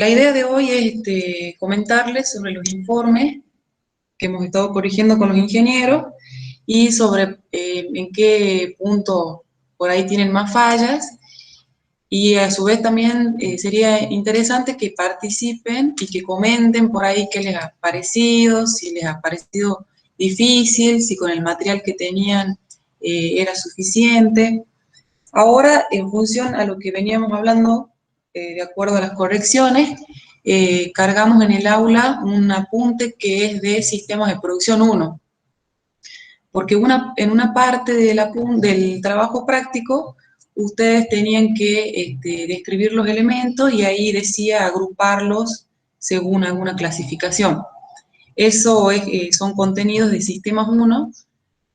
La idea de hoy es comentarles sobre los informes que hemos estado corrigiendo con los ingenieros y sobre en qué punto por ahí tienen más fallas, y a su vez también sería interesante que participen y que comenten por ahí qué les ha parecido, si les ha parecido difícil, si con el material que tenían era suficiente. Ahora, en función a lo que veníamos hablando, de acuerdo a las correcciones, cargamos en el aula un apunte que es de sistemas de producción 1, porque en una parte del trabajo práctico, ustedes tenían que describir los elementos y ahí decía agruparlos según alguna clasificación. Eso son contenidos de sistemas 1,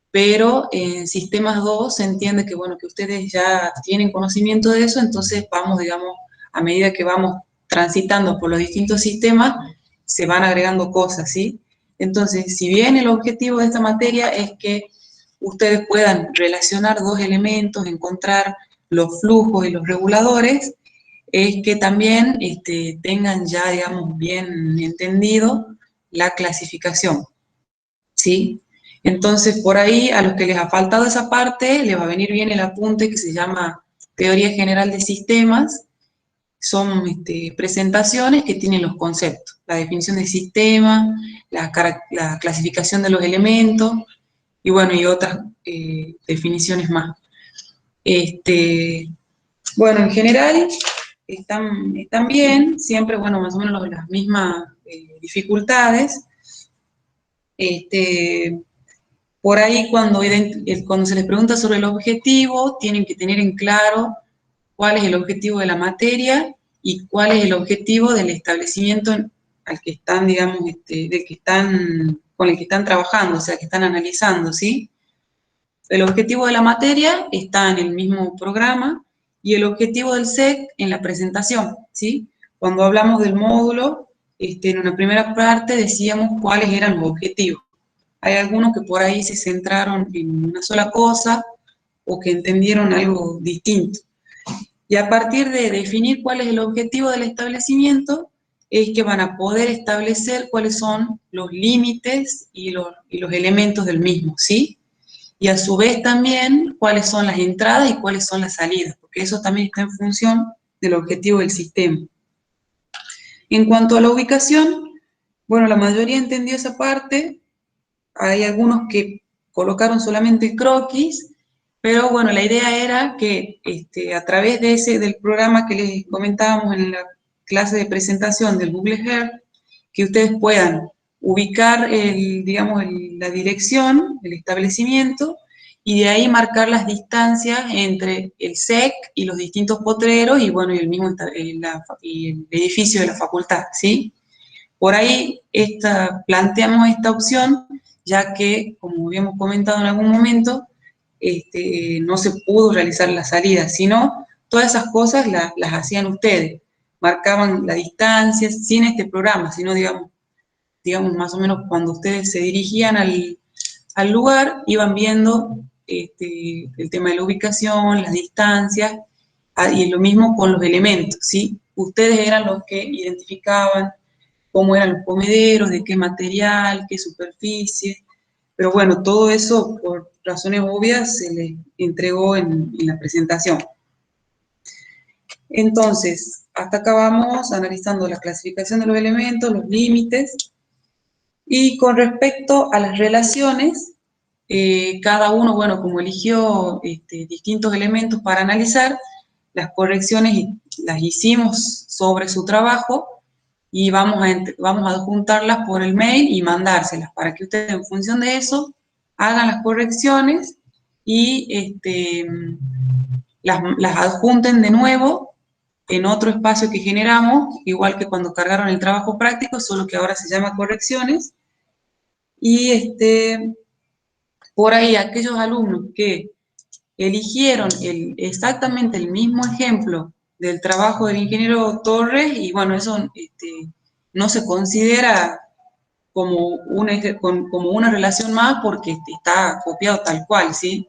pero en sistemas 2 se entiende que, bueno, que ustedes ya tienen conocimiento de eso, entonces vamos, digamos, a medida que vamos transitando por los distintos sistemas, se van agregando cosas, ¿sí? Entonces, si bien el objetivo de esta materia es que ustedes puedan relacionar dos elementos, encontrar los flujos y los reguladores, es que también tengan ya, digamos, bien entendido la clasificación, ¿sí? Entonces, por ahí, a los que les ha faltado esa parte, les va a venir bien el apunte que se llama Teoría General de Sistemas. Son presentaciones que tienen los conceptos, la definición del sistema, la clasificación de los elementos, y bueno, y otras definiciones más. Bueno, en general están bien, siempre, bueno, más o menos las mismas dificultades. Por ahí cuando se les pregunta sobre el objetivo, tienen que tener en claro cuál es el objetivo de la materia y cuál es el objetivo del establecimiento al que están, digamos, con el que están trabajando, o sea, que están analizando, ¿sí? El objetivo de la materia está en el mismo programa y el objetivo del SEC en la presentación, ¿sí? Cuando hablamos del módulo, en una primera parte decíamos cuáles eran los objetivos. Hay algunos que por ahí se centraron en una sola cosa o que entendieron algo distinto. Y a partir de definir cuál es el objetivo del establecimiento, es que van a poder establecer cuáles son los límites y los elementos del mismo, ¿sí? Y a su vez también cuáles son las entradas y cuáles son las salidas, porque eso también está en función del objetivo del sistema. En cuanto a la ubicación, bueno, la mayoría entendió esa parte. Hay algunos que colocaron solamente croquis, pero bueno, la idea era que a través del programa que les comentábamos en la clase de presentación del Google Earth, que ustedes puedan ubicar, la dirección, el establecimiento, y de ahí marcar las distancias entre el SEC y los distintos potreros, y bueno, y y el edificio de la facultad, ¿sí? Por ahí planteamos esta opción, ya que, como habíamos comentado en algún momento, no se pudo realizar la salida, sino todas esas cosas las hacían ustedes, marcaban la distancia sin este programa, sino digamos más o menos cuando ustedes se dirigían al lugar, iban viendo el tema de la ubicación, las distancias, y lo mismo con los elementos, ¿sí? Ustedes eran los que identificaban cómo eran los comederos, de qué material, qué superficie, pero bueno, todo eso por razones obvias se les entregó en la presentación. Entonces, hasta acá vamos analizando la clasificación de los elementos, los límites, y con respecto a las relaciones, cada uno, bueno, como eligió distintos elementos para analizar, las correcciones las hicimos sobre su trabajo, y vamos a adjuntarlas por el mail y mandárselas para que ustedes en función de eso hagan las correcciones y las adjunten de nuevo en otro espacio que generamos, igual que cuando cargaron el trabajo práctico, solo que ahora se llama correcciones. Y por ahí aquellos alumnos que eligieron exactamente el mismo ejemplo del trabajo del ingeniero Torres, y bueno, eso no se considera como una relación más porque está copiado tal cual, ¿sí?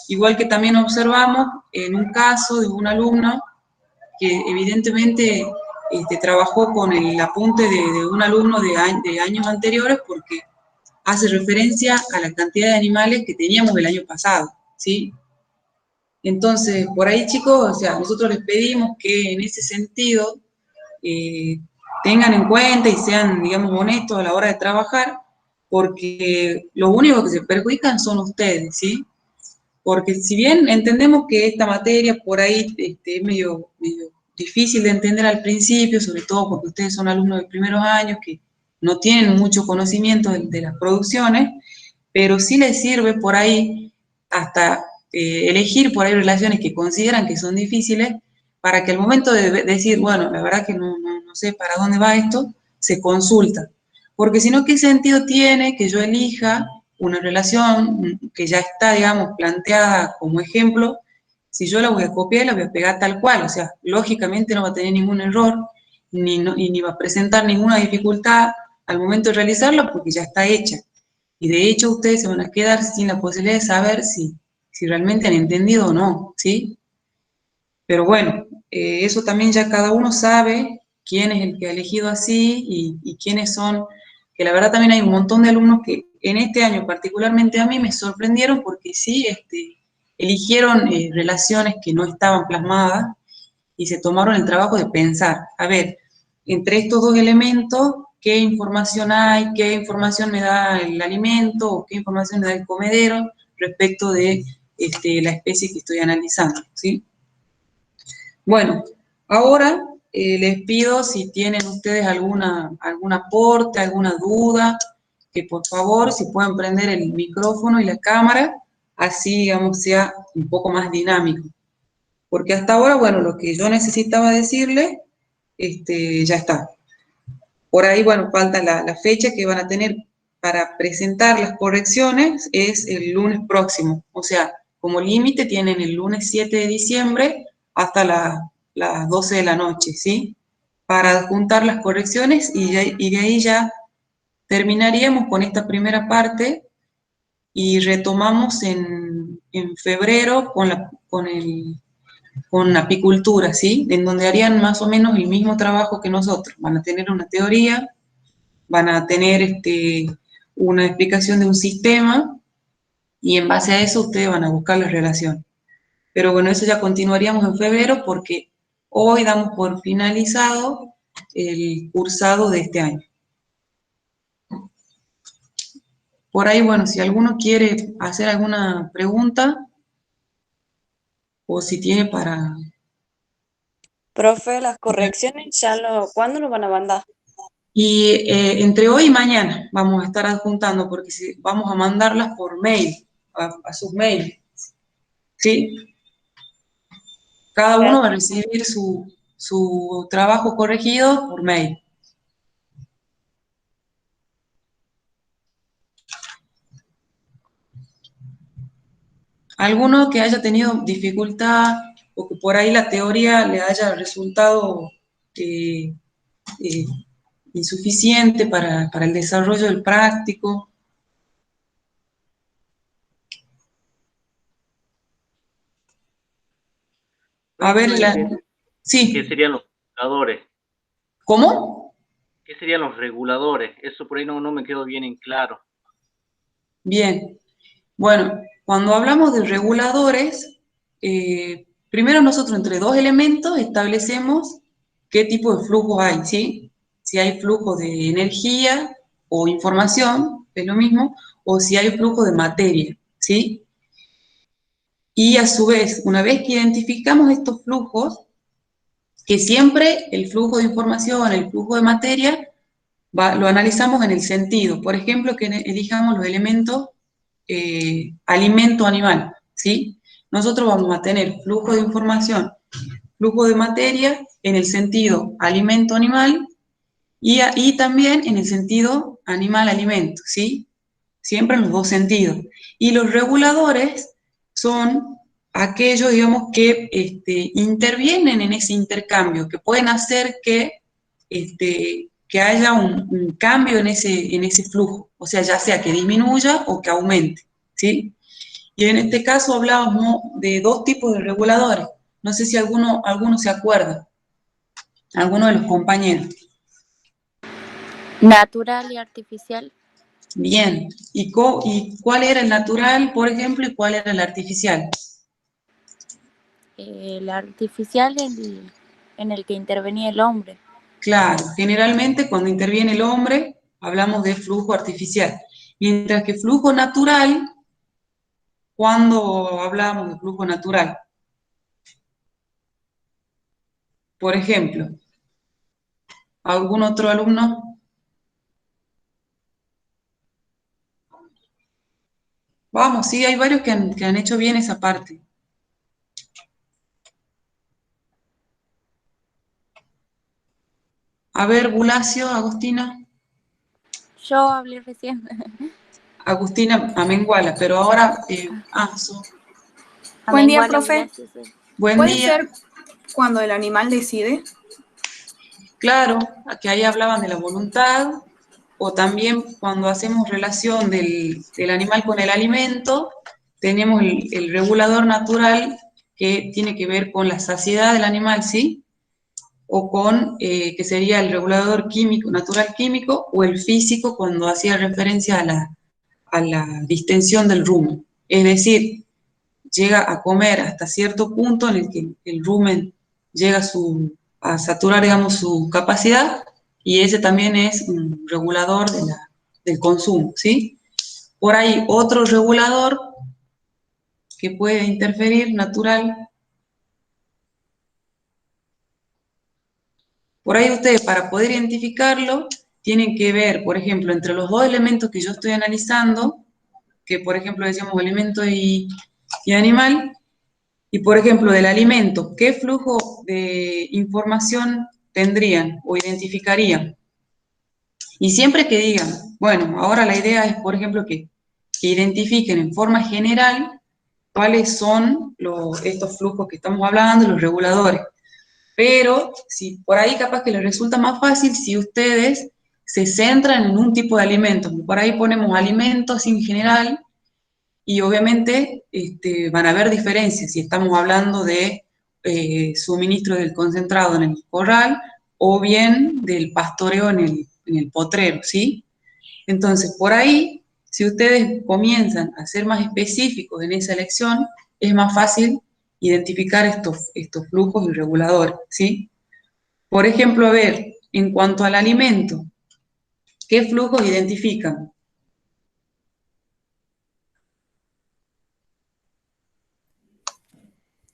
Igual que también observamos en un caso de un alumno que evidentemente trabajó con el apunte de un alumno de años anteriores porque hace referencia a la cantidad de animales que teníamos el año pasado, ¿sí? Entonces, por ahí, chicos, o sea, nosotros les pedimos que en ese sentido tengan en cuenta y sean, digamos, honestos a la hora de trabajar, porque lo único que se perjudican son ustedes, ¿sí? Porque si bien entendemos que esta materia por ahí es medio difícil de entender al principio, sobre todo porque ustedes son alumnos de primeros años que no tienen mucho conocimiento de las producciones, pero sí les sirve por ahí hasta elegir por ahí relaciones que consideran que son difíciles para que al momento de decir, bueno, la verdad que no sé para dónde va esto, se consulta. Porque si no, ¿qué sentido tiene que yo elija una relación que ya está, digamos, planteada como ejemplo, si yo la voy a copiar y la voy a pegar tal cual? O sea, lógicamente no va a tener ningún error, ni va a presentar ninguna dificultad al momento de realizarla porque ya está hecha. Y de hecho ustedes se van a quedar sin la posibilidad de saber si realmente han entendido o no, ¿sí? Pero bueno, eso también ya cada uno sabe quién es el que ha elegido así y quiénes son, que la verdad también hay un montón de alumnos que en este año particularmente a mí me sorprendieron porque sí, eligieron relaciones que no estaban plasmadas y se tomaron el trabajo de pensar, a ver, entre estos dos elementos, ¿qué información hay? ¿Qué información me da el alimento? ¿O qué información me da el comedero respecto de la especie que estoy analizando? ¿Sí? Bueno, ahora les pido si tienen ustedes algún aporte, alguna duda, que por favor si pueden prender el micrófono y la cámara, así digamos sea un poco más dinámico. Porque hasta ahora, bueno, lo que yo necesitaba decirle, ya está. Por ahí, bueno, falta la fecha que van a tener para presentar las correcciones, es el lunes próximo. O sea, como límite tienen el lunes 7 de diciembre hasta las 12 de la noche, ¿sí? Para adjuntar las correcciones y de ahí ya terminaríamos con esta primera parte y retomamos en febrero con apicultura, ¿sí? En donde harían más o menos el mismo trabajo que nosotros. Van a tener una teoría, van a tener una explicación de un sistema y en base a eso ustedes van a buscar la relación. Pero bueno, eso ya continuaríamos en febrero porque hoy damos por finalizado el cursado de este año. Por ahí, bueno, si alguno quiere hacer alguna pregunta o si tiene para... Profe, las correcciones ¿cuándo lo van a mandar? Y entre hoy y mañana vamos a estar adjuntando porque vamos a mandarlas por mail, a sus mails, ¿sí? Cada uno va a recibir su trabajo corregido por mail. Alguno que haya tenido dificultad o que por ahí la teoría le haya resultado eh, eh, insuficiente para el desarrollo del práctico. A ver, Profe, ¿qué sí, serían los reguladores? ¿cómo? ¿Qué serían los reguladores? Eso por ahí no me quedó bien en claro. Bien. Bueno, cuando hablamos de reguladores, primero nosotros entre dos elementos establecemos qué tipo de flujo hay, ¿sí? Si hay flujo de energía o información, es lo mismo, o si hay flujo de materia, ¿sí? Y a su vez, una vez que identificamos estos flujos, que siempre el flujo de información, el flujo de materia, lo analizamos en el sentido. Por ejemplo, que elijamos los elementos alimento animal, ¿sí? Nosotros vamos a tener flujo de información, flujo de materia en el sentido alimento animal y también en el sentido animal-alimento, ¿sí? Siempre en los dos sentidos. Y los reguladores son aquellos, digamos, que intervienen en ese intercambio, que pueden hacer que haya un cambio en ese flujo, o sea, ya sea que disminuya o que aumente, ¿sí? Y en este caso hablábamos de dos tipos de reguladores. No sé si alguno se acuerda. alguno de los compañeros. Natural y artificial. Bien, ¿y cuál era el natural, por ejemplo, y cuál era el artificial? El artificial en el que intervenía el hombre. Claro, generalmente cuando interviene el hombre hablamos de flujo artificial, mientras que flujo natural, ¿cuándo hablamos de flujo natural? Por ejemplo, ¿algún otro alumno? Vamos, sí, hay varios que han hecho bien esa parte. A ver, Bulacio, Agustina. Yo hablé recién. Agustina Amenguala, pero ahora, Buen día, Amengual, profe. gracias. buen ¿Puede día. ser cuando el animal decide? Claro, que ahí hablaban de la voluntad, o también cuando hacemos relación del animal con el alimento, tenemos el regulador natural que tiene que ver con la saciedad del animal, ¿sí? O con, que sería el regulador químico, natural químico, o el físico cuando hacía referencia a la distensión del rumen. Es decir, llega a comer hasta cierto punto en el que el rumen llega a saturar, digamos, su capacidad, y ese también es un regulador del consumo, ¿sí? Por ahí otro regulador que puede interferir natural. Por ahí ustedes, para poder identificarlo, tienen que ver, por ejemplo, entre los dos elementos que yo estoy analizando, que por ejemplo decíamos alimento y animal, y por ejemplo del alimento, ¿qué flujo de información tendrían o identificarían? Y siempre que digan, bueno, ahora la idea es, por ejemplo, que identifiquen en forma general cuáles son estos flujos que estamos hablando, los reguladores. Pero si por ahí capaz que les resulta más fácil si ustedes se centran en un tipo de alimentos. Por ahí ponemos alimentos en general y obviamente van a haber diferencias si estamos hablando de suministro del concentrado en el corral o bien del pastoreo en el potrero, ¿sí? Entonces, por ahí, si ustedes comienzan a ser más específicos en esa elección, es más fácil identificar estos flujos y reguladores, ¿sí? Por ejemplo, a ver, en cuanto al alimento, ¿qué flujos identifican?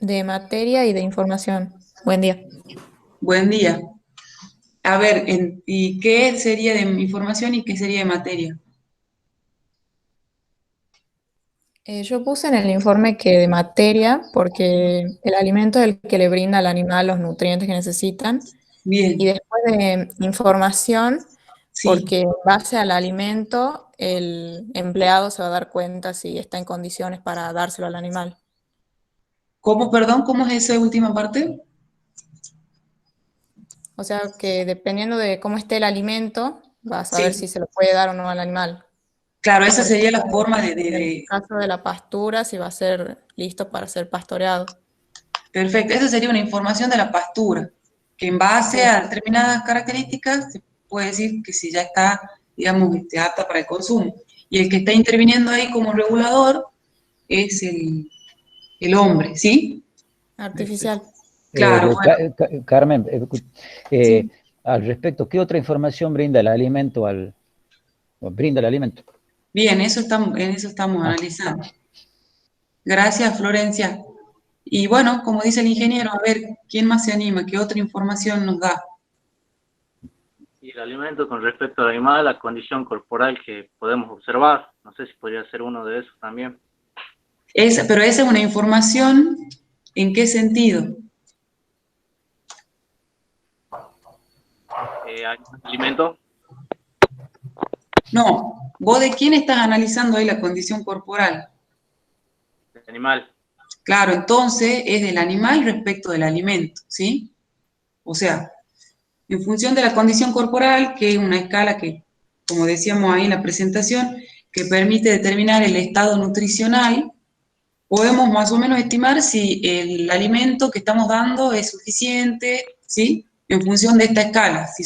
De materia y de información. Buen día. Buen día. A ver, ¿y qué sería de información y qué sería de materia? Yo puse en el informe que de materia, porque el alimento es el que le brinda al animal los nutrientes que necesitan. Bien, Y después de información, sí. porque en base al alimento, el empleado se va a dar cuenta si está en condiciones para dárselo al animal. ¿Cómo, perdón, cómo es esa última parte? O sea que dependiendo de cómo esté el alimento, va a saber Sí. si se lo puede dar o no al animal. Claro, esa Por sería la ejemplo, forma en el caso de la pastura, si va a ser listo para ser pastoreado. Perfecto, esa sería una información de la pastura, que en base a determinadas características se puede decir que si ya está, digamos, apta para el consumo. Y el que está interviniendo ahí como regulador es el hombre, ¿sí? Artificial. Claro, bueno. Carmen, Sí. al respecto, ¿qué otra información brinda el alimento brinda el alimento? Bien, en eso estamos analizando. Gracias, Florencia. Y bueno, como dice el ingeniero, a ver, ¿quién más se anima? ¿Qué otra información nos da? Y el alimento con respecto al animal, la condición corporal que podemos observar. No sé si podría ser uno de esos también. Pero esa es una información, ¿en qué sentido? Alimento. No, ¿vos de quién estás analizando ahí la condición corporal? El animal. Claro, entonces es del animal respecto del alimento, ¿sí? O sea, en función de la condición corporal, que es una escala que, como decíamos ahí en la presentación, que permite determinar el estado nutricional, podemos más o menos estimar si el alimento que estamos dando es suficiente, ¿sí? en función de esta escala. Si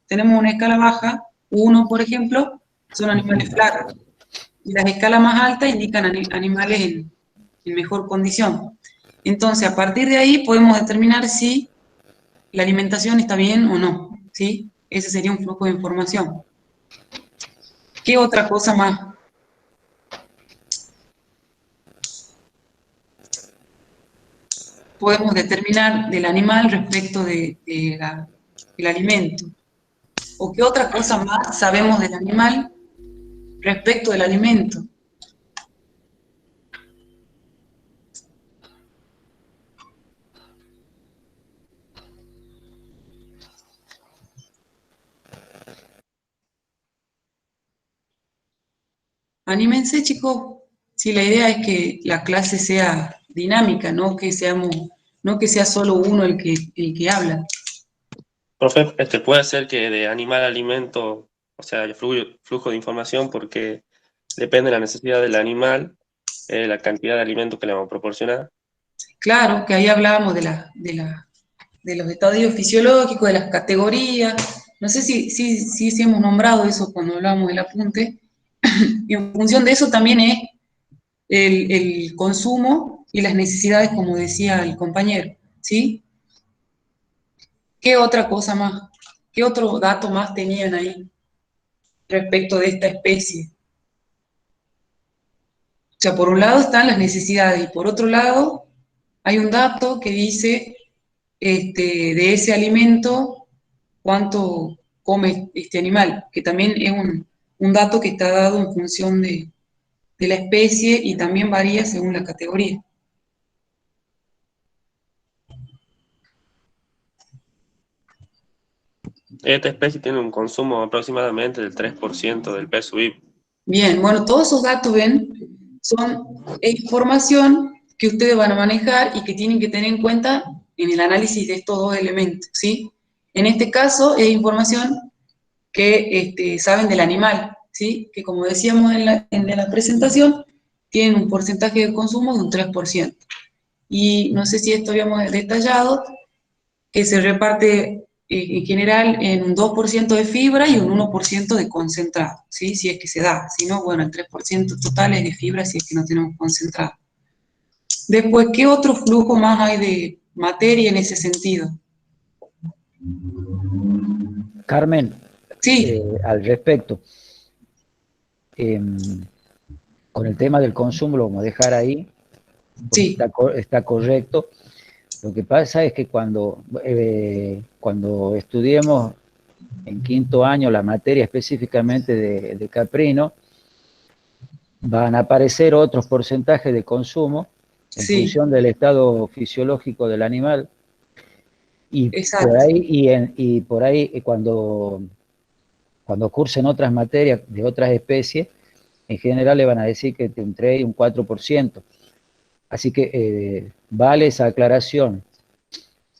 tenemos una escala baja, 1, por ejemplo, son animales flacos. Y las escalas más altas indican animales en mejor condición. Entonces, a partir de ahí podemos determinar si la alimentación está bien o no, ¿sí? Ese sería un flujo de información. ¿Qué otra cosa más? Podemos determinar del animal respecto del alimento? ¿O qué otra cosa más sabemos del animal respecto del alimento? Anímense, chicos. Si la idea es que la clase sea dinámica, no que sea solo uno el que habla. Profe, puede ser que de animal a alimento, o sea, el flujo de información, porque depende de la necesidad del animal, la cantidad de alimento que le vamos a proporcionar. Claro, que ahí hablábamos de los estadios fisiológicos, de las categorías. No sé si hemos nombrado eso cuando hablábamos del apunte. Y en función de eso también es el consumo y las necesidades, como decía el compañero, ¿sí? ¿Qué otra cosa más? ¿Qué otro dato más tenían ahí respecto de esta especie? O sea, por un lado están las necesidades y por otro lado hay un dato que dice de ese alimento cuánto come este animal, que también es un dato que está dado en función de la especie y también varía según la categoría. Esta especie tiene un consumo aproximadamente del 3% del peso vivo. Bien, bueno, todos esos datos, ven, son información que ustedes van a manejar y que tienen que tener en cuenta en el análisis de estos dos elementos, ¿sí? En este caso es información que saben del animal, ¿sí? Que como decíamos en la presentación, tienen un porcentaje de consumo de un 3%. Y no sé si esto habíamos detallado, que se reparte en general en un 2% de fibra y un 1% de concentrado, ¿sí? Si es que se da. Si no, bueno, el 3% total es de fibra si es que no tenemos concentrado. Después, ¿qué otro flujo más hay de materia en ese sentido? Carmen, Sí, al respecto, con el tema del consumo lo vamos a dejar ahí, porque sí, está correcto. Lo que pasa es que cuando estudiemos en quinto año la materia específicamente de caprino, van a aparecer otros porcentajes de consumo en sí, función del estado fisiológico del animal. Y por exacto. ahí, por ahí cuando cursen otras materias de otras especies, en general le van a decir que un 3 y un 4%. Así que vale esa aclaración.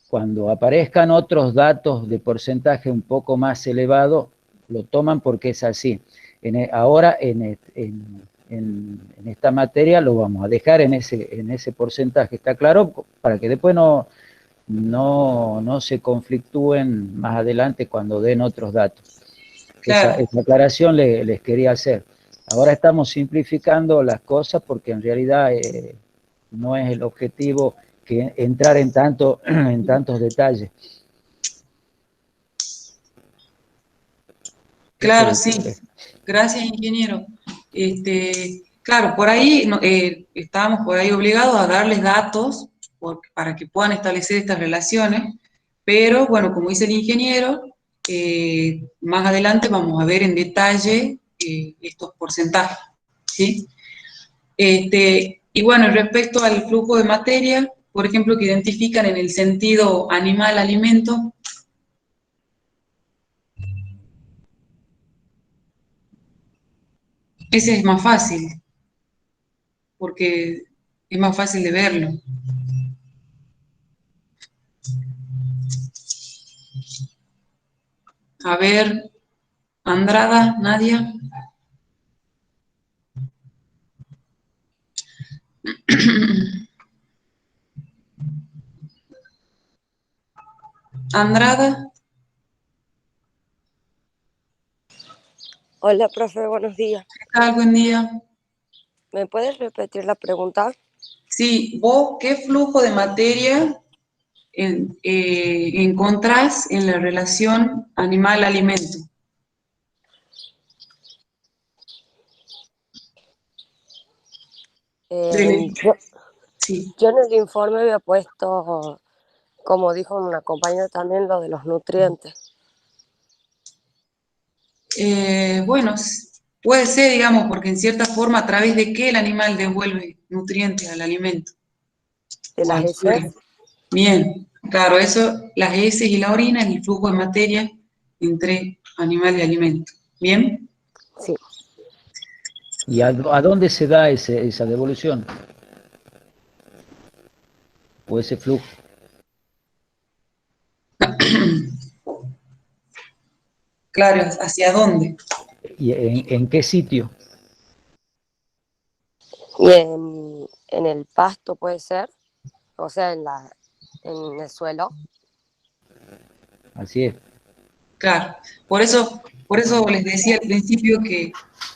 Cuando aparezcan otros datos de porcentaje un poco más elevado, lo toman porque es así. Ahora en esta materia lo vamos a dejar en ese porcentaje, ¿está claro? Para que después no se conflictúen más adelante cuando den otros datos. Esa Claro, aclaración les quería hacer. Ahora estamos simplificando las cosas porque en realidad no es el objetivo que entrar en tantos detalles. claro, sí. Gracias, ingeniero. Claro, por ahí estábamos por ahí obligados a darles datos para que puedan establecer estas relaciones, pero bueno, como dice el ingeniero, más adelante vamos a ver en detalle estos porcentajes, ¿sí? Y bueno, respecto al flujo de materia, por ejemplo, que identifican en el sentido animal-alimento, ese es más fácil, porque es más fácil de verlo. A ver, Andrada, Nadia. Andrada. Hola, profe, buenos días. ¿Qué tal? Buen día. ¿Me puedes repetir la pregunta? Sí, vos, ¿qué flujo de materia encontrás en la relación animal-alimento? Del- Yo, Sí. yo en el informe había puesto, como dijo una compañera también, lo de los nutrientes. Bueno, puede ser, digamos, porque en cierta forma, ¿a través de qué el animal devuelve nutrientes al alimento? De O las al suelo. heces. Bien, claro, eso, las heces y la orina es el flujo de materia entre animal y alimento. Bien. Sí. ¿Y a dónde se da esa devolución? O ese flujo. Claro, ¿hacia dónde? ¿Y en qué sitio? Y en el pasto puede ser, o sea, en el suelo. Así es. Claro, por eso les decía al principio que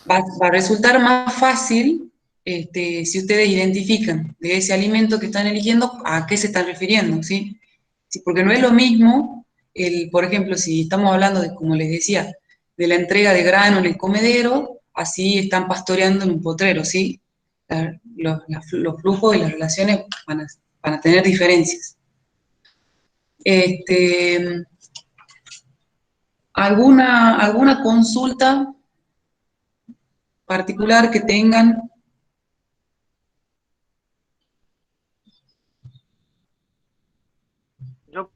va a resultar más fácil si ustedes identifican de ese alimento que están eligiendo a qué se están refiriendo, ¿sí? Sí, porque no es lo mismo, por ejemplo, si estamos hablando de, como les decía, de la entrega de grano en el comedero, así están pastoreando en un potrero, ¿sí? Los flujos y las relaciones van a tener diferencias. ¿Alguna consulta particular que tengan? Yo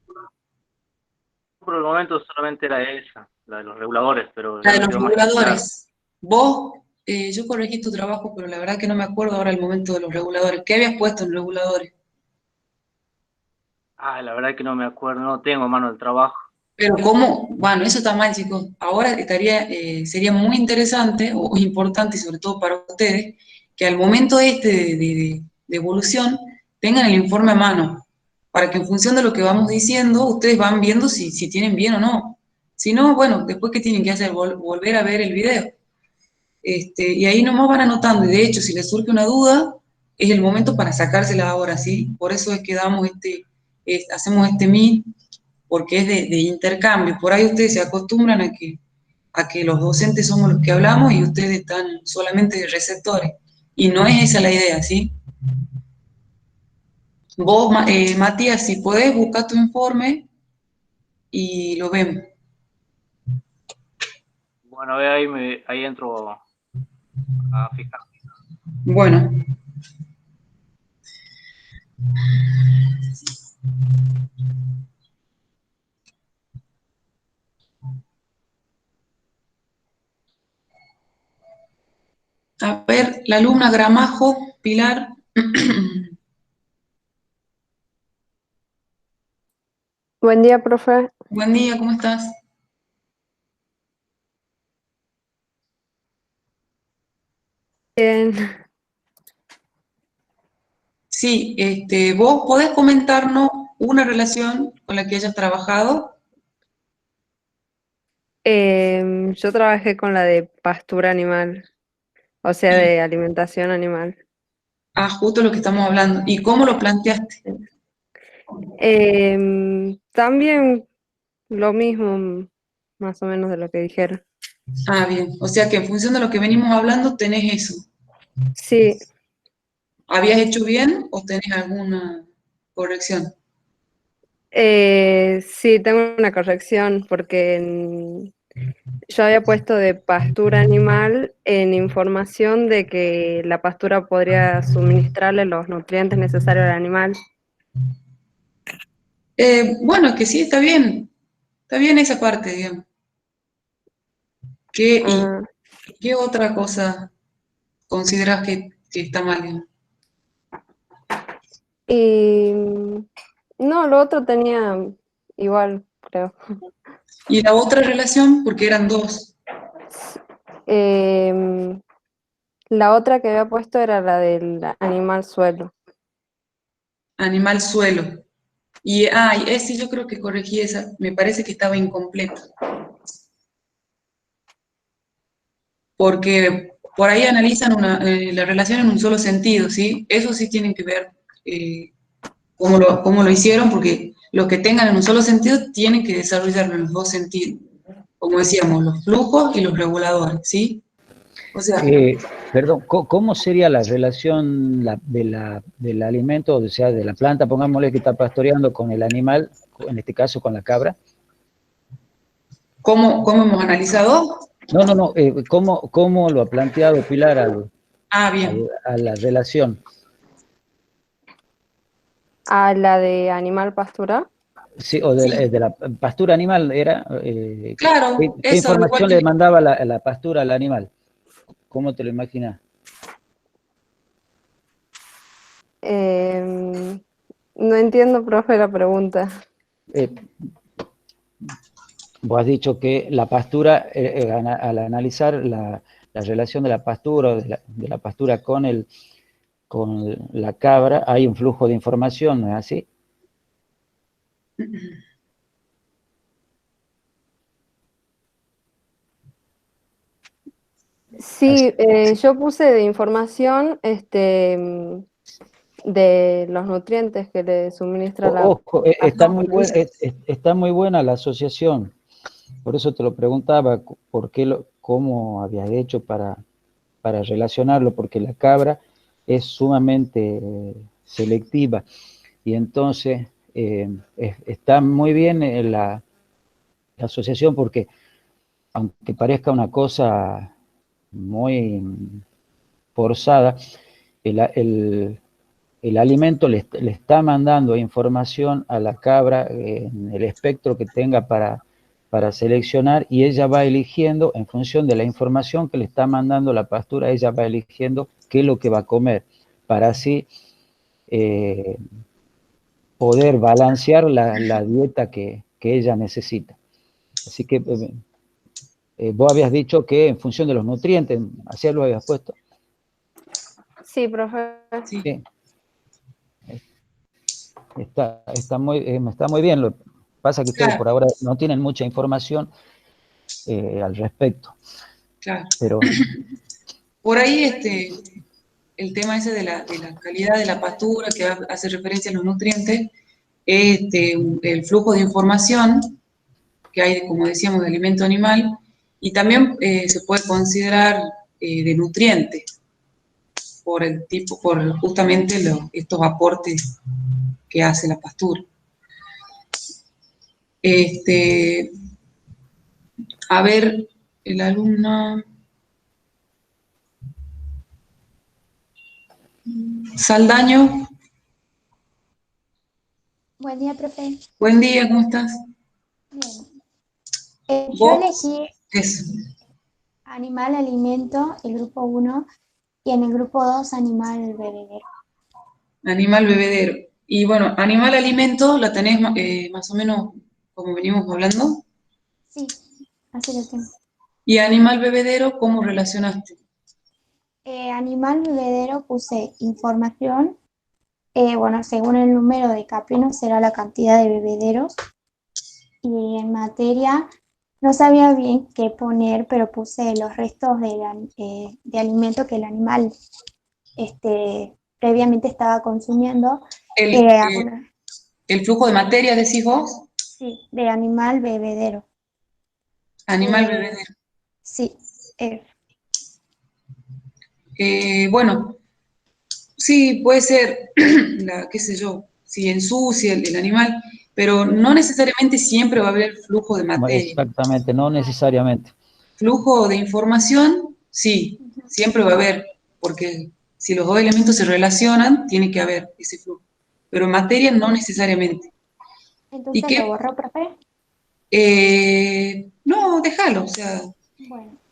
por el momento solamente era esa, la de los reguladores, pero La ya de me los quedó más que claro. reguladores. Vos, yo corregí tu trabajo, pero la verdad que no me acuerdo ahora el momento de los reguladores. ¿Qué habías puesto en reguladores? La verdad que no me acuerdo, no tengo mano del trabajo. Pero cómo, bueno, eso está mal, chicos. Ahora sería muy interesante o importante, y sobre todo para ustedes, que al momento de evolución tengan el informe a mano, para que en función de lo que vamos diciendo, ustedes van viendo si tienen bien o no. Si no, bueno, después ¿qué tienen que hacer? Volver a ver el video. Y ahí nomás van anotando, y de hecho, si les surge una duda, es el momento para sacársela ahora, ¿sí? Por eso es que hacemos este meet, porque es de intercambio. Por ahí ustedes se acostumbran a que los docentes somos los que hablamos y ustedes están solamente de receptores. Y no es esa la idea, ¿sí? Vos, Matías, si podés, buscar tu informe y lo vemos. Bueno, ahí entro a fijar. Bueno. A ver, la alumna Gramajo, Pilar. Buen día, profe. Buen día, ¿cómo estás? Bien. Sí, ¿vos podés comentarnos una relación con la que hayas trabajado? Yo trabajé con la de pastura animal, o sea, Y, de alimentación animal. justo lo que estamos hablando. ¿Y cómo lo planteaste? También lo mismo, más o menos de lo que dijeron. Bien. O sea que en función de lo que venimos hablando, tenés eso. Sí, ¿Habías hecho bien o tenés alguna corrección? sí, tengo una corrección porque yo había puesto de pastura animal en información de que la pastura podría suministrarle los nutrientes necesarios al animal. Bueno, es que sí, está bien. Está bien esa parte, digamos. ¿Y Ah, qué otra cosa consideras que está mal, digamos? y no, lo otro tenía igual, creo. ¿Y la otra relación? Porque eran dos. Em, la otra que había puesto era la del animal suelo. Animal suelo. Y ese yo creo que corregí esa, me parece que estaba incompleta. Porque por ahí analizan la relación en un solo sentido, ¿sí? Eso sí tienen que ver cómo lo hicieron, porque los que tengan en un solo sentido tienen que desarrollarlo en los dos sentidos. Como decíamos, los flujos y los reguladores, ¿sí? O sea, Perdón, ¿cómo sería la relación del alimento, o sea, de la planta, pongámosle que está pastoreando con el animal, en este caso con la cabra? ¿cómo hemos analizado? No, ¿cómo lo ha planteado Pilar Bien. a la relación? A la de animal pastura. Sí, o de la pastura animal era. Claro, ¿Qué eso, igual información que... le mandaba la pastura al animal? ¿Cómo te lo imaginas? No entiendo, profe, la pregunta. Vos has dicho que la pastura, al analizar la relación de la pastura, de la pastura con la cabra, hay un flujo de información, ¿no es así? Sí, yo puse de información de los nutrientes que le suministra la Ojo, está muy buena la asociación. Por eso te lo preguntaba, cómo habías hecho para relacionarlo, porque la cabra es sumamente selectiva y entonces está muy bien la asociación, porque aunque parezca una cosa muy forzada, el alimento le está mandando información a la cabra en el espectro que tenga para seleccionar, y ella va eligiendo en función de la información que le está mandando la pastura, ella va eligiendo qué es lo que va a comer, para así poder balancear la dieta que ella necesita. Así que vos habías dicho que en función de los nutrientes, ¿así lo habías puesto? Sí, profe. Sí. Está muy bien. Lo que pasa es que ustedes por ahora no tienen mucha información al respecto. Claro. Pero por ahí el tema ese de la calidad de la pastura, que hace referencia a los nutrientes, el flujo de información que hay, como decíamos, de alimento animal, y también se puede considerar de nutriente, por justamente estos aportes que hace la pastura. A ver, el alumno... Saldaño. Buen día, profe. Buen día, ¿cómo estás? Bien. Yo elegí animal, alimento, el grupo 1, y en el grupo 2, animal, bebedero. Animal, bebedero. Y bueno, animal, alimento, ¿la tenés más o menos como venimos hablando? Sí, así lo tengo. ¿Y animal, bebedero, cómo relacionaste? Animal, bebedero, puse información. Bueno, según el número de caprinos será la cantidad de bebederos. Y en materia, no sabía bien qué poner, pero puse los restos de alimento que el animal previamente estaba consumiendo. ¿El flujo de materia decís vos? Sí, de animal bebedero. Animal bebedero. Sí. Bueno, sí, puede ser, qué sé yo, si ensucia el animal, pero no necesariamente siempre va a haber flujo de materia. Exactamente, no necesariamente. Flujo de información, sí, siempre va a haber, porque si los dos elementos se relacionan, tiene que haber ese flujo. Pero materia no necesariamente. Entonces, ¿lo borró, profe? No, déjalo, o sea.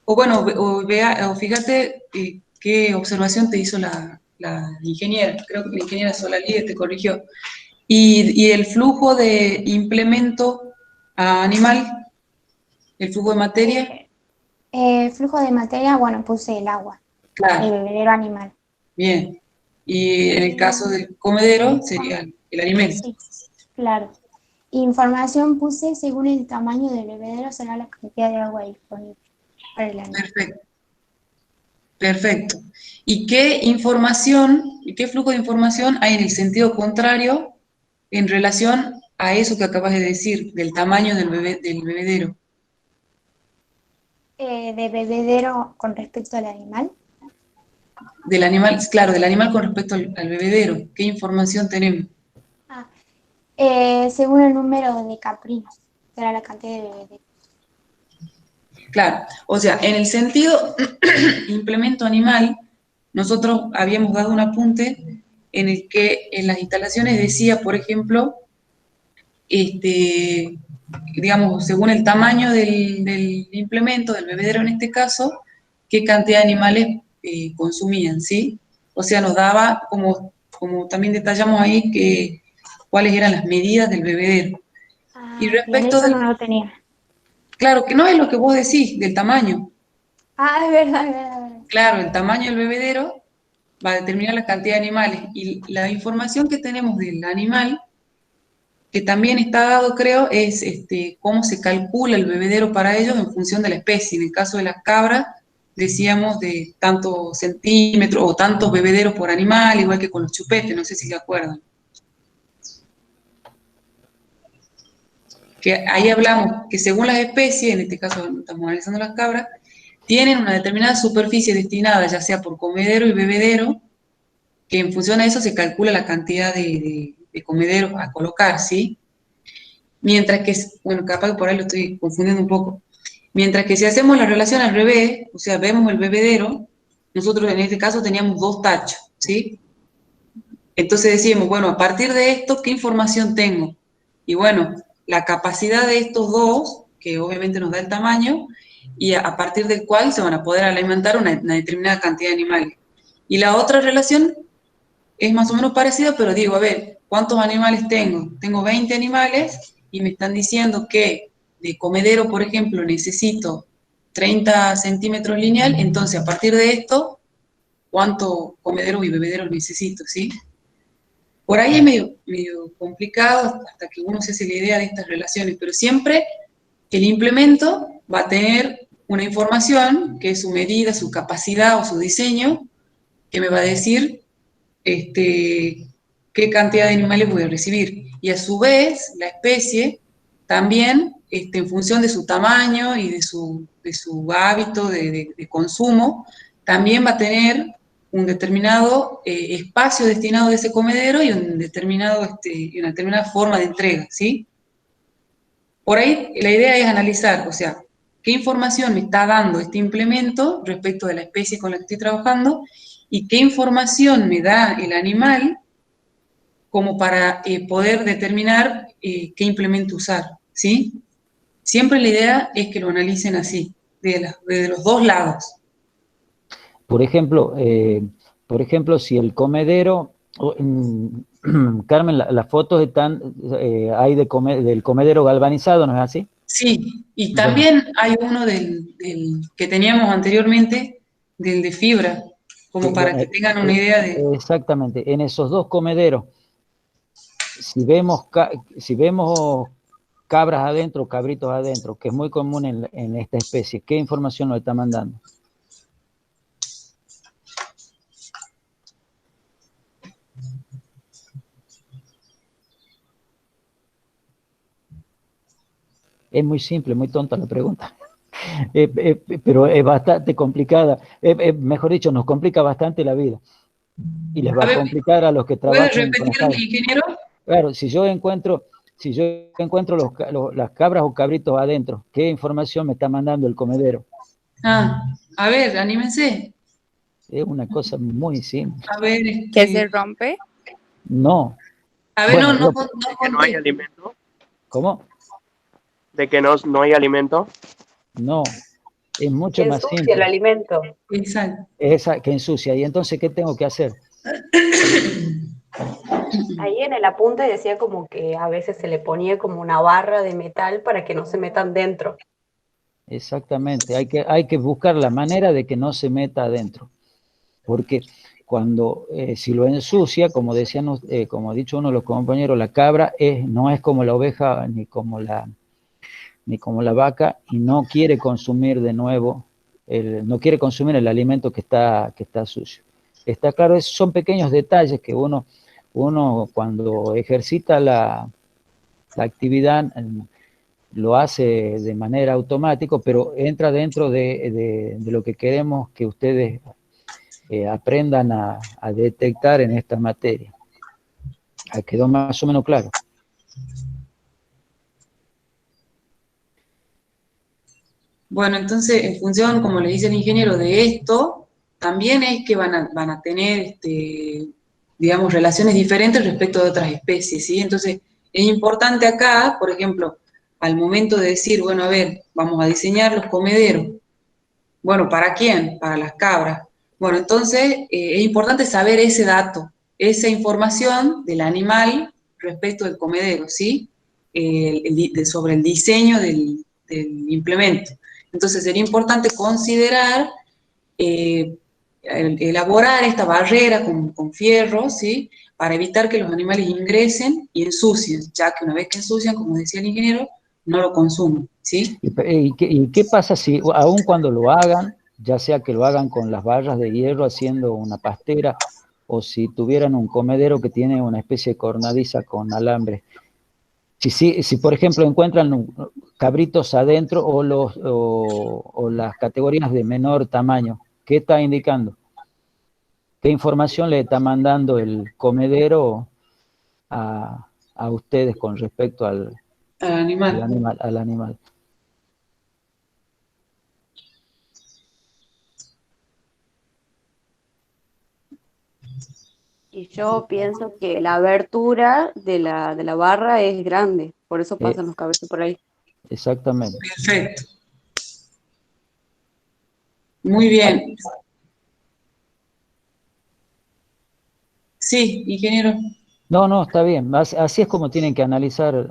Bueno. O fíjate qué observación te hizo la ingeniera. Creo que la ingeniera Solalí te corrigió. Y el flujo de implemento a animal, el flujo de materia. Flujo de materia, bueno, puse el agua. Claro. El bebedero animal. Bien. Y en el caso del comedero sería el alimento. Sí, Claro. Información puse, según el tamaño del bebedero será la cantidad de agua disponible para el animal. Perfecto. Perfecto. ¿Y qué información, qué flujo de información hay en el sentido contrario en relación a eso que acabas de decir, del tamaño del bebedero? De bebedero con respecto al animal. Del animal, claro, del animal con respecto al bebedero. ¿Qué información tenemos? Según el número de caprinos, será la cantidad de bebederos. Claro, o sea, en el sentido implemento animal, nosotros habíamos dado un apunte en el que en las instalaciones decía, por ejemplo, digamos, según el tamaño del implemento, del bebedero en este caso, qué cantidad de animales consumían, ¿sí? O sea, nos daba, como también detallamos ahí, cuáles eran las medidas del bebedero. Y Bien, respecto eso no lo tenía. Claro, que no es lo que vos decís, del tamaño. Es verdad, es verdad, es verdad. Claro, el tamaño del bebedero va a determinar la cantidad de animales. Y la información que tenemos del animal, que también está dado, creo, es cómo se calcula el bebedero para ellos en función de la especie. En el caso de las cabras, decíamos de tantos centímetros o tantos bebederos por animal, igual que con los chupetes, no sé si se acuerdan. Que ahí hablamos que según las especies, en este caso estamos analizando las cabras, tienen una determinada superficie destinada, ya sea por comedero y bebedero, que en función de eso se calcula la cantidad de comederos a colocar, ¿sí? Mientras que, bueno, capaz que por ahí lo estoy confundiendo un poco. Mientras que si hacemos la relación al revés, o sea, vemos el bebedero, nosotros en este caso teníamos 2 tachos, ¿sí? Entonces decimos, bueno, a partir de esto, ¿qué información tengo? Y bueno, la capacidad de estos 2, que obviamente nos da el tamaño, y a partir del cual se van a poder alimentar una determinada cantidad de animales. Y la otra relación es más o menos parecida, pero digo, a ver, ¿cuántos animales tengo? Tengo 20 animales y me están diciendo que de comedero, por ejemplo, necesito 30 centímetros lineal, entonces a partir de esto, ¿cuántos comederos y bebederos necesito, sí? Por ahí es medio complicado hasta que uno se hace la idea de estas relaciones, pero siempre el implemento va a tener una información que es su medida, su capacidad o su diseño, que me va a decir qué cantidad de animales voy a recibir. Y a su vez, la especie también, en función de su tamaño y de su hábito de consumo, también va a tener un determinado espacio destinado a ese comedero y una determinada forma de entrega, ¿sí? Por ahí la idea es analizar, o sea, qué información me está dando este implemento respecto de la especie con la que estoy trabajando y qué información me da el animal como para poder determinar qué implemento usar, ¿sí? Siempre la idea es que lo analicen así, de los 2 lados. Por ejemplo, si el comedero, Carmen, las fotos están, hay del comedero galvanizado, ¿no es así? Sí, y también hay uno del que teníamos anteriormente, del de fibra, como para que tengan una idea de... Exactamente, en esos 2 comederos, si vemos cabras adentro, cabritos adentro, que es muy común en esta especie, ¿qué información nos está mandando? Es muy simple, muy tonta la pregunta, pero es bastante complicada. Mejor dicho, nos complica bastante la vida. Y les va a complicar a los que trabajan. ¿Puede repetir, ingeniero? Claro, si yo encuentro las cabras o cabritos adentro, ¿qué información me está mandando el comedero? A ver, anímense. Es una cosa muy simple. A ver, ¿Que se rompe? No. A ver, bueno, ¿de que no hay alimento? ¿Cómo? ¿De que no hay alimento? No, es mucho más simple. Ensucia el alimento. Exacto. Que ensucia. ¿Y entonces qué tengo que hacer? Ahí en el apunte decía como que a veces se le ponía como una barra de metal para que no se metan dentro. Exactamente, hay que buscar la manera de que no se meta adentro. Porque cuando si lo ensucia, como decían, como ha dicho uno de los compañeros, la cabra no es como la oveja ni como la vaca, y no quiere consumir de nuevo, no quiere consumir el alimento que está sucio. Está claro, son pequeños detalles que uno cuando ejercita la actividad lo hace de manera automática, pero entra dentro de lo que queremos que ustedes aprendan a detectar en esta materia. ¿Quedó más o menos claro? Bueno, entonces, en función, como le dice el ingeniero, de esto, también es que van a tener, digamos, relaciones diferentes respecto de otras especies, ¿sí? Entonces, es importante acá, por ejemplo, al momento de decir, bueno, a ver, vamos a diseñar los comederos. Bueno, ¿para quién? Para las cabras. Bueno, entonces, es importante saber ese dato, esa información del animal respecto del comedero, ¿sí? Sobre el diseño del implemento. Entonces sería importante considerar elaborar esta barrera con fierro, ¿sí? Para evitar que los animales ingresen y ensucien, ya que una vez que ensucian, como decía el ingeniero, no lo consumen, ¿sí? ¿Y qué pasa si, aun cuando lo hagan, ya sea que lo hagan con las barras de hierro haciendo una pastera, o si tuvieran un comedero que tiene una especie de cornadiza con alambre? Si por ejemplo encuentran cabritos adentro o las categorías de menor tamaño, ¿qué está indicando? ¿Qué información le está mandando el comedero a ustedes con respecto al animal? Y yo pienso que la abertura de la barra es grande, por eso pasan los cabezos por ahí. Exactamente. Perfecto. Muy bien. Sí, ingeniero. No, está bien. Así es como tienen que analizar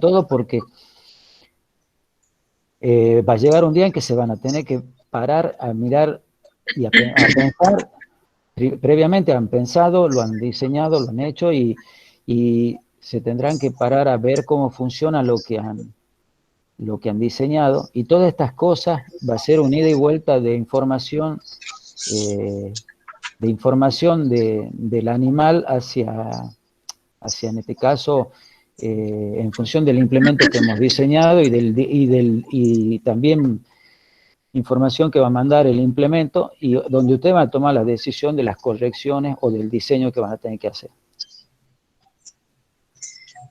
todo, porque va a llegar un día en que se van a tener que parar a mirar y a pensar. Previamente han pensado, lo han diseñado, lo han hecho, y se tendrán que parar a ver cómo funciona lo que han diseñado, y todas estas cosas va a ser un ida y vuelta de información, del animal hacia, en este caso, en función del implemento que hemos diseñado, y también información que va a mandar el implemento, y donde usted va a tomar la decisión de las correcciones o del diseño que van a tener que hacer.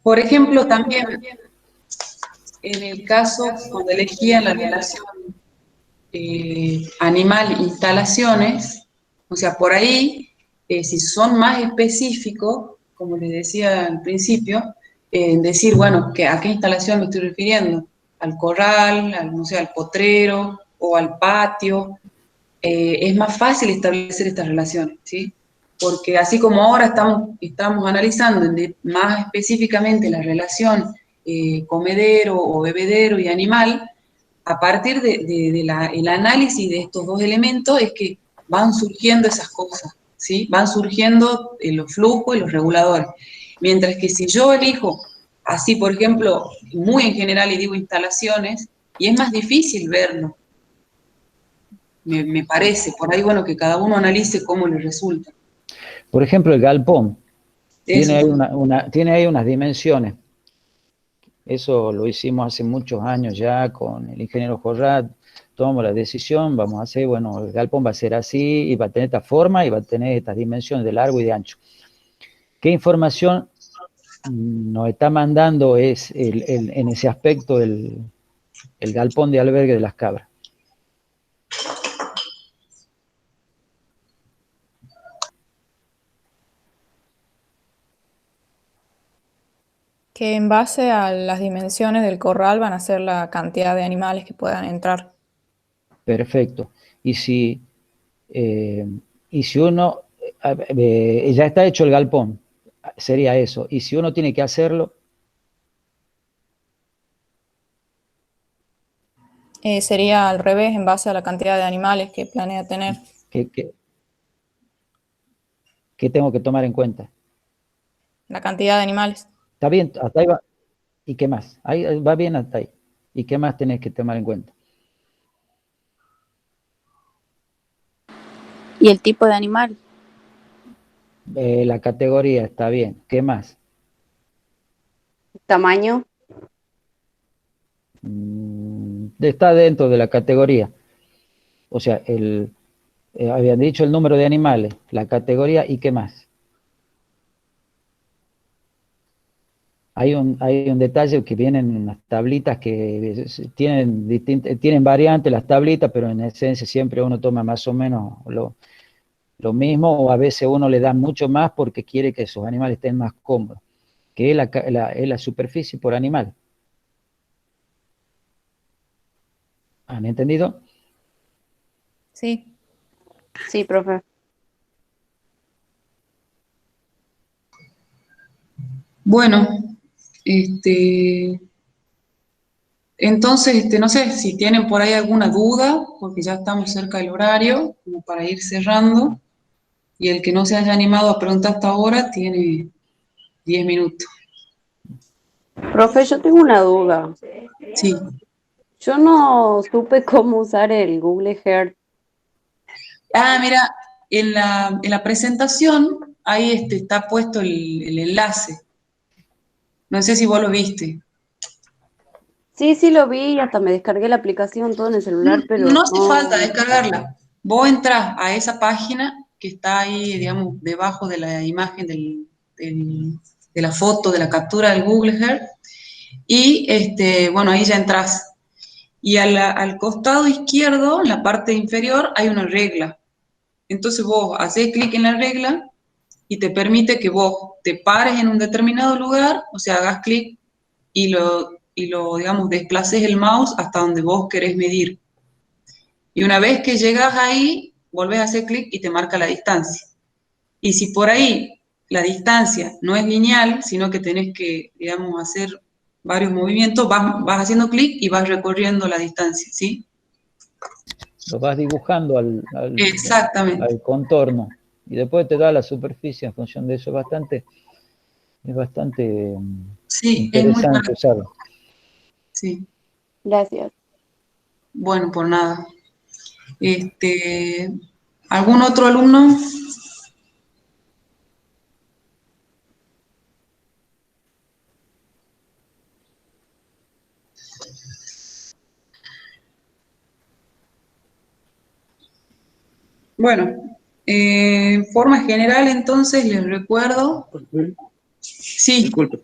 Por ejemplo, también en el caso cuando elegían la relación animal-instalaciones, o sea, por ahí, si son más específicos, como les decía al principio, decir, bueno, ¿a qué instalación me estoy refiriendo? ¿Al corral, no sé, al potrero o al patio? Es más fácil establecer estas relaciones, ¿sí? Porque así como ahora estamos analizando más específicamente la relación comedero o bebedero y animal, a partir del análisis de estos dos elementos es que van surgiendo esas cosas, ¿sí? Van surgiendo los flujos y los reguladores. Mientras que si yo elijo así, por ejemplo, muy en general y digo instalaciones, y es más difícil verlo, me parece. Por ahí, bueno, que cada uno analice cómo le resulta. Por ejemplo, el galpón tiene Eso. tiene ahí unas dimensiones. Eso lo hicimos hace muchos años ya con el ingeniero Jorrat. Tomamos la decisión, vamos a hacer, bueno, el galpón va a ser así, y va a tener esta forma, y va a tener estas dimensiones de largo y de ancho. ¿Qué información nos está mandando en ese aspecto el galpón de albergue de las cabras? Que en base a las dimensiones del corral van a ser la cantidad de animales que puedan entrar. Perfecto. Y si uno, ya está hecho el galpón, sería eso. Y si uno tiene que hacerlo, Sería al revés, en base a la cantidad de animales que planea tener. ¿Qué tengo que tomar en cuenta? La cantidad de animales. Está bien, hasta ahí va. ¿Y qué más? Ahí va bien hasta ahí. ¿Y qué más tenés que tomar en cuenta? Y el tipo de animal. La categoría está bien. ¿Qué más? Tamaño, Está dentro de la categoría. O sea, habían dicho el número de animales, la categoría y qué más. Hay un detalle que vienen en unas tablitas que tienen variantes las tablitas, pero en esencia siempre uno toma más o menos lo mismo, o a veces uno le da mucho más porque quiere que sus animales estén más cómodos, que es la superficie por animal. ¿Han entendido? Sí. sí, profe. Bueno, entonces, no sé si tienen por ahí alguna duda, porque ya estamos cerca del horario, como para ir cerrando, y el que no se haya animado a preguntar hasta ahora tiene 10 minutos. Profe, yo tengo una duda. Sí. Yo no supe cómo usar el Google Earth. Ah, mira, en la presentación, ahí está puesto el enlace. No sé si vos lo viste. Sí, sí lo vi, hasta me descargué la aplicación todo en el celular, pero No hace falta no. descargarla. Vos entras a esa página que está ahí, digamos, debajo de la imagen de la foto, de la captura del Google Earth, y bueno, ahí ya entras. Y al costado izquierdo, en la parte inferior, hay una regla. Entonces vos haces clic en la regla y te permite que vos te pares en un determinado lugar, o sea, hagas clic y lo, digamos, desplaces el mouse hasta donde vos querés medir. Y una vez que llegas ahí, volvés a hacer clic y te marca la distancia. Y si por ahí la distancia no es lineal, sino que tenés que, digamos, hacer varios movimientos, vas haciendo clic y vas recorriendo la distancia, ¿sí? Lo vas dibujando Exactamente. al contorno y después te da la superficie en función de eso. Es bastante Sí, es muy interesante práctico. usarlo. Sí. Gracias. Bueno, por nada. ¿Algún otro alumno? Bueno, en forma general, entonces, les recuerdo. Sí. Disculpe.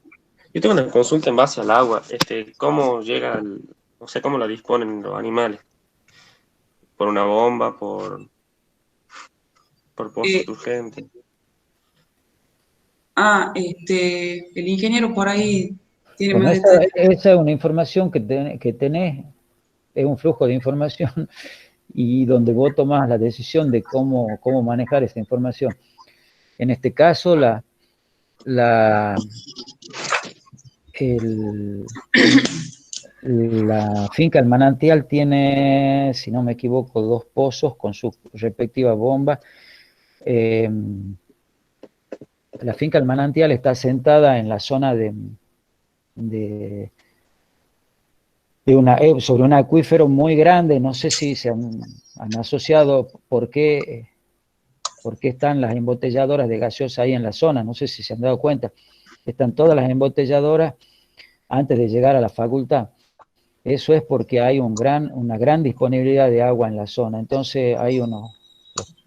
Yo tengo una consulta en base al agua. ¿Cómo llega no sé cómo la disponen los animales? ¿Por una bomba? ¿Por pozos urgentes? El ingeniero por ahí tiene Bueno, más esa detalles. es una información que tenés, es un flujo de información y donde vos tomás la decisión de cómo manejar esa información. En este caso, la finca El Manantial tiene, si no me equivoco, 2 pozos con sus respectivas bombas. La finca El Manantial está sentada en la zona sobre un acuífero muy grande. No sé si se han asociado por qué están las embotelladoras de gaseosa ahí en la zona. No sé si se han dado cuenta. Están todas las embotelladoras antes de llegar a la facultad. Eso es porque hay una gran disponibilidad de agua en la zona. Entonces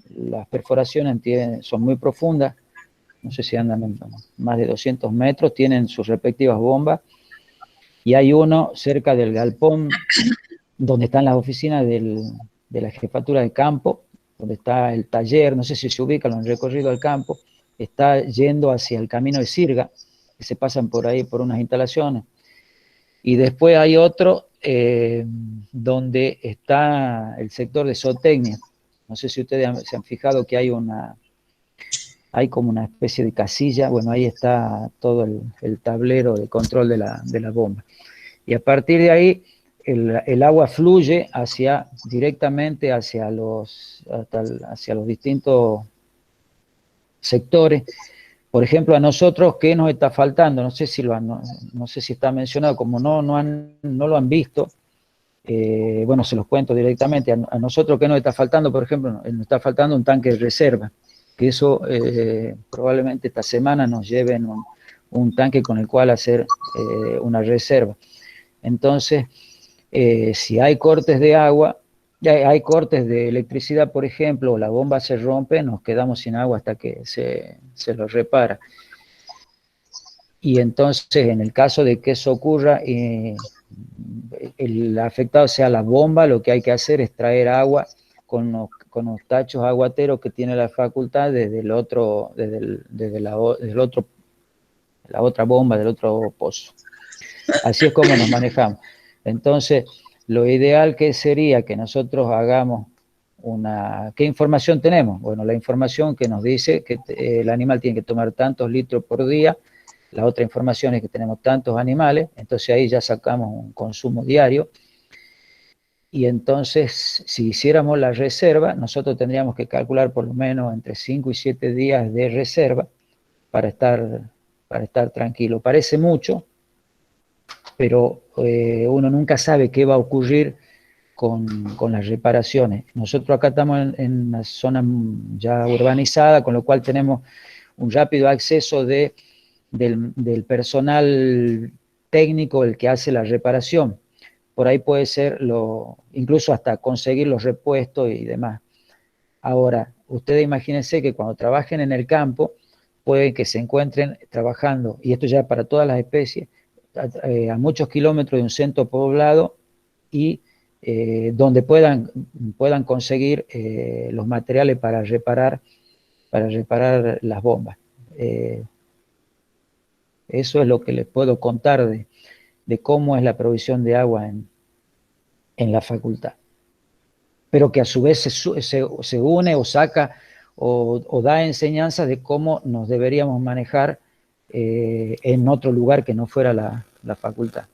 las perforaciones son muy profundas, no sé si andan en más de 200 metros, tienen sus respectivas bombas, y hay uno cerca del galpón donde están las oficinas de la jefatura de campo, donde está el taller, no sé si se ubican, lo han recorrido al campo, está yendo hacia el camino de Sirga, que se pasan por ahí por unas instalaciones. Y después hay otro donde está el sector de zootecnia. No sé si ustedes se han fijado que hay como una especie de casilla. Bueno, ahí está todo el tablero de control de la bomba. Y a partir de ahí, el agua fluye directamente hacia los distintos sectores. Por ejemplo, a nosotros, ¿qué nos está faltando? No sé si no sé si está mencionado, como no lo han visto, bueno, se los cuento directamente. A nosotros, ¿qué nos está faltando? Por ejemplo, nos está faltando un tanque de reserva, que eso probablemente esta semana nos lleven un tanque con el cual hacer una reserva. Entonces, si hay cortes de agua, hay cortes de electricidad, por ejemplo, o la bomba se rompe, nos quedamos sin agua hasta que se lo repara. Y entonces, en el caso de que eso ocurra, el afectado sea la bomba, lo que hay que hacer es traer agua con los tachos aguateros que tiene la facultad desde la otra bomba, del otro pozo. Así es como nos manejamos. Entonces, lo ideal que sería que nosotros hagamos ¿qué información tenemos? Bueno, la información que nos dice que el animal tiene que tomar tantos litros por día. La otra información es que tenemos tantos animales, entonces ahí ya sacamos un consumo diario. Y entonces, si hiciéramos la reserva, nosotros tendríamos que calcular por lo menos entre 5 y 7 días de reserva para estar tranquilo. Parece mucho, pero uno nunca sabe qué va a ocurrir con las reparaciones. Nosotros acá estamos en una zona ya urbanizada, con lo cual tenemos un rápido acceso del personal técnico, el que hace la reparación. Por ahí puede ser incluso hasta conseguir los repuestos y demás. Ahora, ustedes imagínense que cuando trabajen en el campo, puede que se encuentren trabajando, y esto ya para todas las especies, a muchos kilómetros de un centro poblado y donde puedan conseguir los materiales para reparar las bombas. Eso es lo que les puedo contar de cómo es la provisión de agua en la facultad. Pero que a su vez se une o saca o da enseñanza de cómo nos deberíamos manejar en otro lugar que no fuera la facultad.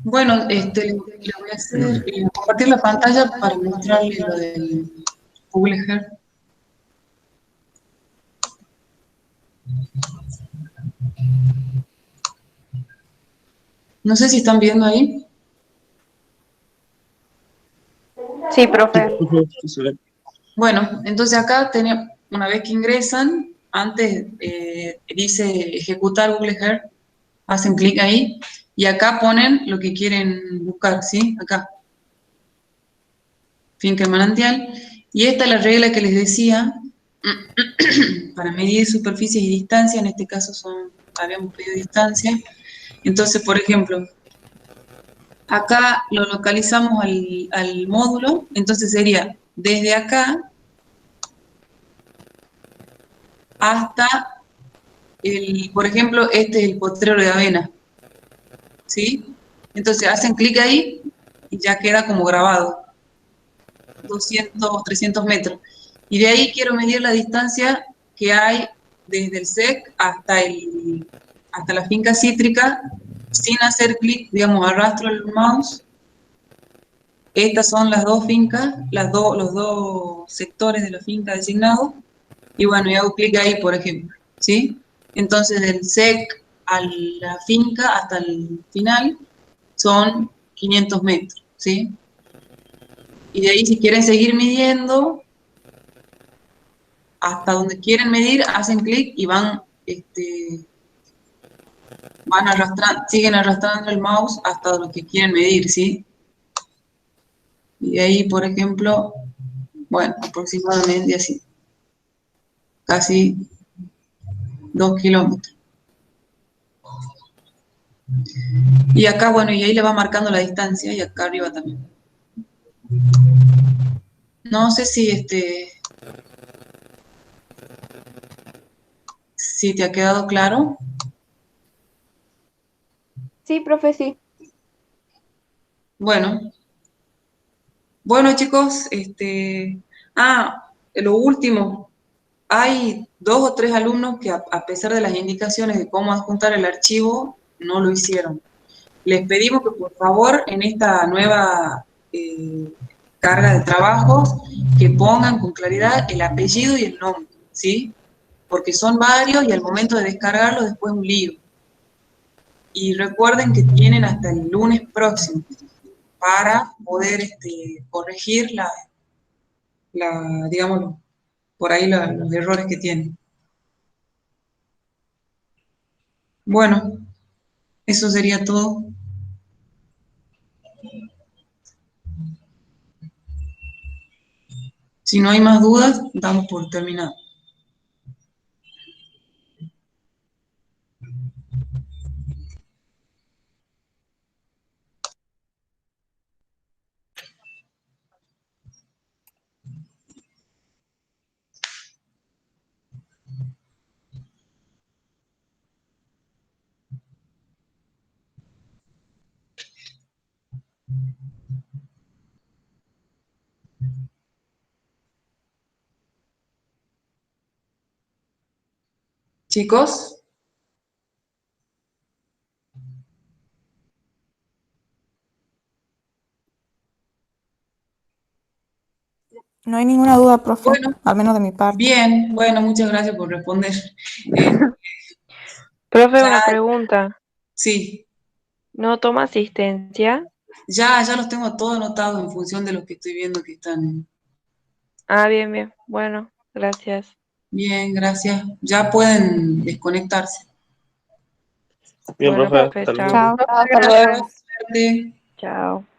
Bueno, le voy a hacer compartir la pantalla para mostrarle lo del Google Earth. No sé si están viendo ahí. Sí, profe. Bueno, entonces acá una vez que ingresan, antes dice ejecutar Google Earth, hacen clic ahí, y acá ponen lo que quieren buscar, ¿sí? Acá. Finca y manantial. Y esta es la regla que les decía, para medir superficies y distancia, en este caso habíamos pedido distancia. Entonces, por ejemplo, acá lo localizamos al módulo, entonces sería desde acá hasta por ejemplo, este es el potrero de avena, ¿sí? Entonces hacen clic ahí y ya queda como grabado, 200, 300 metros. Y de ahí quiero medir la distancia que hay desde el SEC hasta la finca cítrica, sin hacer clic, digamos, arrastro el mouse. Estas son las dos fincas, los dos sectores de la finca designados. Y bueno, y hago clic ahí, por ejemplo, ¿sí? Entonces, del SEC a la finca hasta el final son 500 metros, ¿sí? Y de ahí, si quieren seguir midiendo, hasta donde quieren medir, hacen clic y siguen arrastrando el mouse hasta lo que quieren medir, ¿sí? Y de ahí, por ejemplo, bueno, aproximadamente así, casi 2 kilómetros. Y acá, bueno, y ahí le va marcando la distancia, y acá arriba también. No sé si te ha quedado claro. Sí, profe, sí. Bueno, chicos, lo último, hay 2 o 3 alumnos que a pesar de las indicaciones de cómo adjuntar el archivo, no lo hicieron. Les pedimos que por favor en esta nueva carga de trabajo, que pongan con claridad el apellido y el nombre, ¿sí? Porque son varios y al momento de descargarlo después un lío. Y recuerden que tienen hasta el lunes próximo para poder corregir digamos, por ahí los errores que tienen. Bueno, eso sería todo. Si no hay más dudas, damos por terminado. Chicos, No hay ninguna duda, profe, bueno, al menos de mi parte. bien, bueno, muchas gracias por responder. Profe, Ya, una pregunta. sí, ¿No toma asistencia? ya los tengo todos anotados en función de los que estoy viendo que están. Ah, bien, bien. Bueno, gracias. Bien, gracias. Ya pueden desconectarse. Bien, Bueno, profe, profe, hasta luego. chao. Chao. Hasta luego. Suerte. Chao.